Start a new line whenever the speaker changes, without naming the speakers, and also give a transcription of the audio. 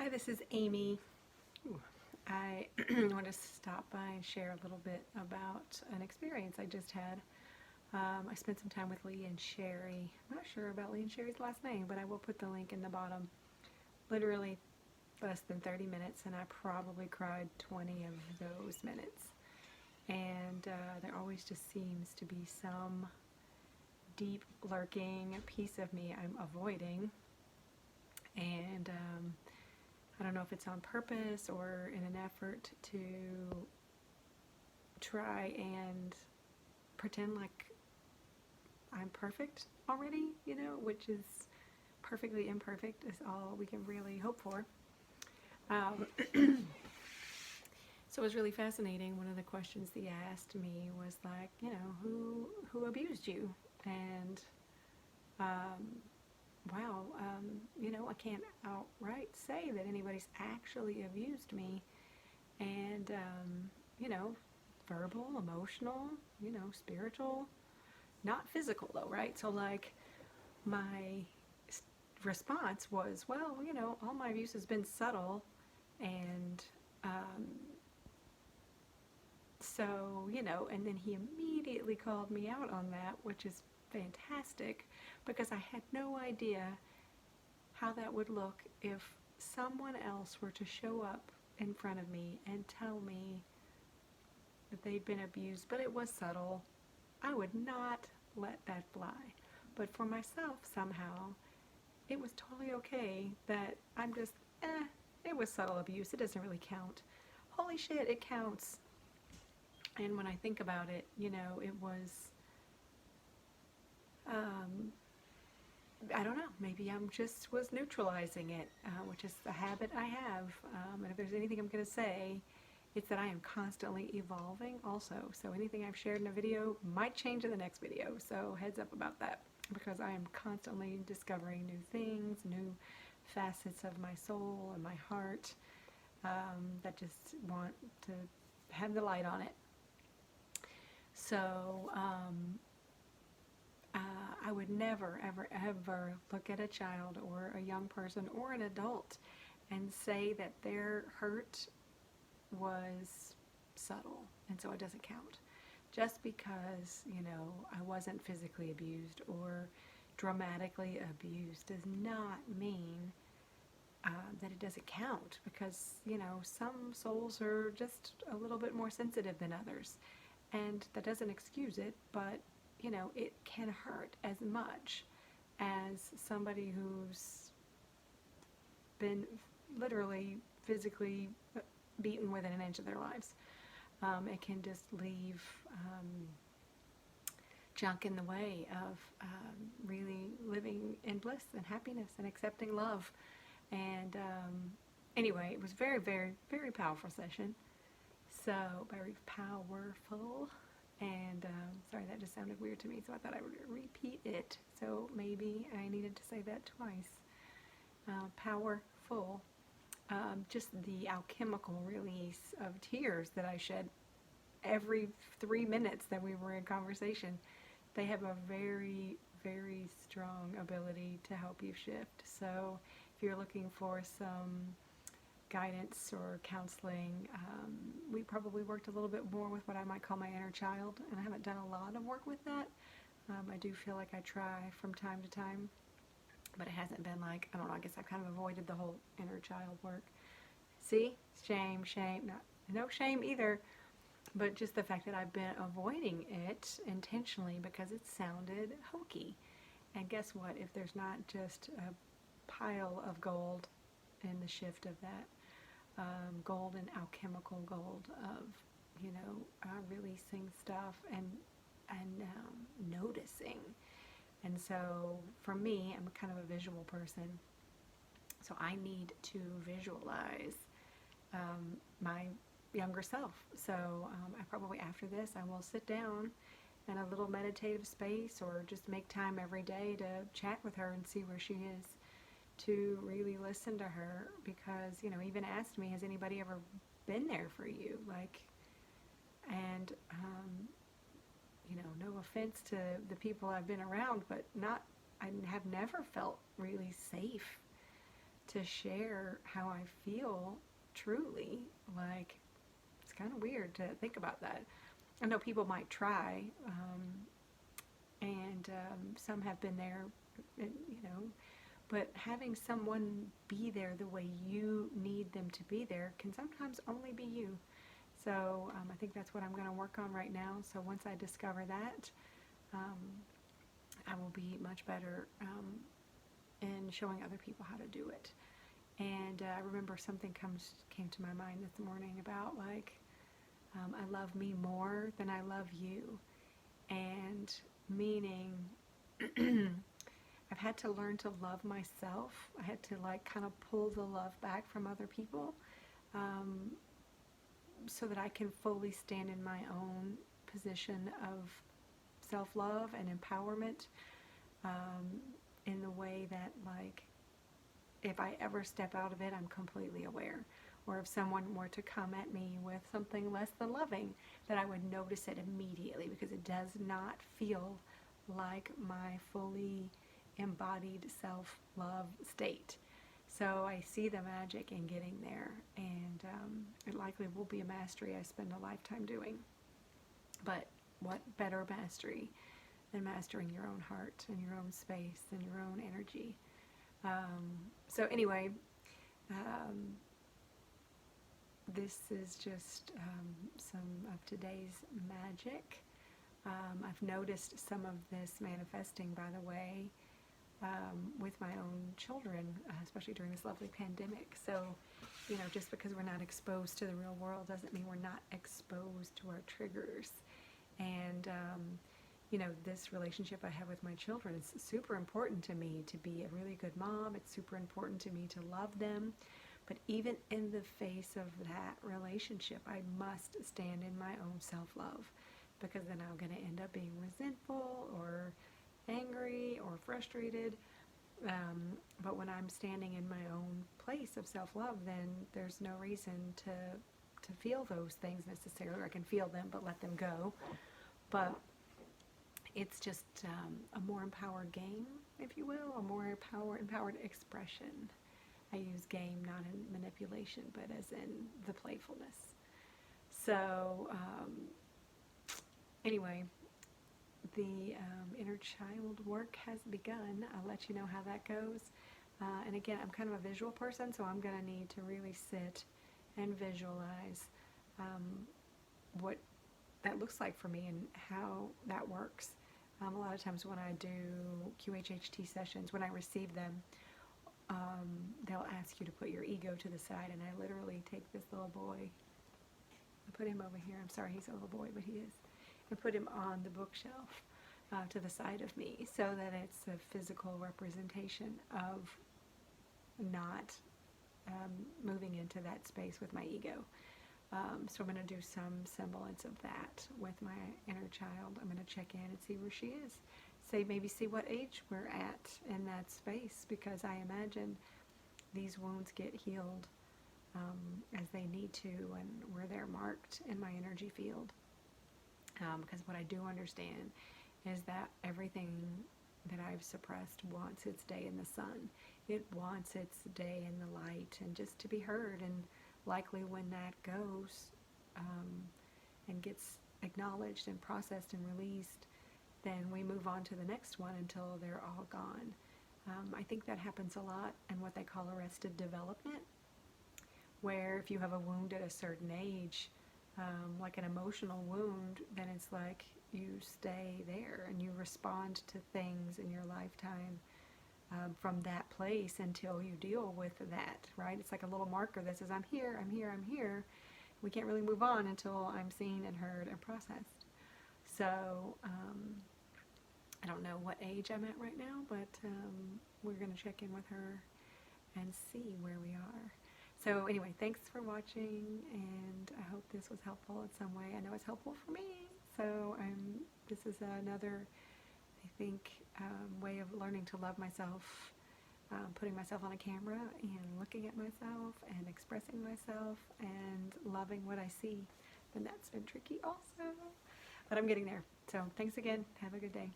Hi, this is Amy. I want to stop by and share a little bit about an experience I just had. I spent some time with Lee and Sherry. I'm not sure about Lee and Sherry's last name, but I will put the link in the bottom. Literally less than 30 minutes, and I probably cried 20 of those minutes. And there always just seems to be some deep lurking piece of me I'm avoiding. And I don't know if it's on purpose or in an effort to try and pretend like I'm perfect already, which is perfectly imperfect is all we can really hope for. Um, so it was really fascinating. One of the questions he asked me was like, who abused you? And wow, I can't outright say that anybody's actually abused me. And, verbal, emotional, spiritual, not physical though, right? So, like, my response was, well, all my abuse has been subtle. And and then he immediately called me out on that, which is fantastic because I had no idea how that would look if someone else were to show up in front of me and tell me that they'd been abused, but it was subtle. I would not let that fly. But for myself, somehow, it was totally okay that I'm just, it was subtle abuse. It doesn't really count. Holy shit, it counts. And when I think about it, it was, I don't know, maybe I'm just was neutralizing it, which is a habit I have. And if there's anything I'm going to say, it's that I am constantly evolving also. So anything I've shared in a video might change in the next video. So heads up about that, because I am constantly discovering new things, new facets of my soul and my heart that just want to have the light on it. So I would never, ever, ever look at a child or a young person or an adult and say that their hurt was subtle and so it doesn't count. Just because, I wasn't physically abused or dramatically abused does not mean that it doesn't count, because, some souls are just a little bit more sensitive than others. And that doesn't excuse it, but, it can hurt as much as somebody who's been literally physically beaten within an inch of their lives. It can just leave junk in the way of really living in bliss and happiness and accepting love. And anyway, it was very, very, very powerful session. So, very powerful. And sorry, that just sounded weird to me, so I thought I would repeat it. So maybe I needed to say that twice. Powerful. Just the alchemical release of tears that I shed every 3 minutes that we were in conversation. They have a very, very strong ability to help you shift. So if you're looking for some guidance or counseling, we probably worked a little bit more with what I might call my inner child, and I haven't done a lot of work with that. I do feel like I try from time to time, but it hasn't been like, I don't know, I guess I've kind of avoided the whole inner child work. See? Shame, no shame either, but just the fact that I've been avoiding it intentionally because it sounded hokey. And guess what? If there's not just a pile of gold in the shift of that, gold and alchemical gold of, releasing stuff and noticing. And so for me, I'm kind of a visual person, so I need to visualize my younger self. So I probably, after this, I will sit down in a little meditative space or just make time every day to chat with her and see where she is, to really listen to her, because, even asked me, has anybody ever been there for you? Like, and, no offense to the people I've been around, but I have never felt really safe to share how I feel truly. Like, it's kind of weird to think about that. I know people might try, and some have been there, but having someone be there the way you need them to be there can sometimes only be you. So I think that's what I'm going to work on right now. So once I discover that, I will be much better in showing other people how to do it. And I remember something came to my mind this morning about, like, I love me more than I love you. And meaning I've had to learn to love myself. I had to, like, kind of pull the love back from other people, so that I can fully stand in my own position of self-love and empowerment, in the way that, like, if I ever step out of it, I'm completely aware. Or if someone were to come at me with something less than loving, that I would notice it immediately, because it does not feel like my fully embodied self-love state. So I see the magic in getting there, and it likely will be a mastery I spend a lifetime doing. But what better mastery than mastering your own heart and your own space and your own energy? So anyway, this is just some of today's magic. I've noticed some of this manifesting, by the way, with my own children, especially during this lovely pandemic. So, just because we're not exposed to the real world doesn't mean we're not exposed to our triggers. And, this relationship I have with my children is super important to me to be a really good mom. It's super important to me to love them. But even in the face of that relationship, I must stand in my own self-love, because then I'm going to end up being resentful or angry or frustrated. But when I'm standing in my own place of self-love, then there's no reason to feel those things necessarily. I can feel them, but let them go. But it's just a more empowered game, if you will, a more empowered expression. I use game not in manipulation, but as in the playfulness. So anyway, the inner child work has begun. I'll let you know how that goes. And again, I'm kind of a visual person, so I'm going to need to really sit and visualize what that looks like for me and how that works. A lot of times when I do QHHT sessions, when I receive them, they'll ask you to put your ego to the side, and I literally take this little boy, I put him over here, I'm sorry he's a little boy, but he is, and put him on the bookshelf to the side of me, so that it's a physical representation of not moving into that space with my ego. So I'm going to do some semblance of that with my inner child. I'm going to check in and see where she is. Maybe see what age we're at in that space, because I imagine these wounds get healed as they need to, and where they're marked in my energy field. Because what I do understand is that everything that I've suppressed wants its day in the sun. It wants its day in the light, and just to be heard. And likely when that goes and gets acknowledged and processed and released, then we move on to the next one until they're all gone. I think that happens a lot in what they call arrested development, where if you have a wound at a certain age, like an emotional wound, then it's like you stay there and you respond to things in your lifetime from that place until you deal with that, right? It's like a little marker that says, I'm here, I'm here, I'm here. We can't really move on until I'm seen and heard and processed. So I don't know what age I'm at right now, but we're going to check in with her and see where we are. So anyway, thanks for watching, and I hope this was helpful in some way. I know it's helpful for me. So this is another, I think, way of learning to love myself, putting myself on a camera and looking at myself and expressing myself and loving what I see. And that's been tricky also, but I'm getting there. So thanks again. Have a good day.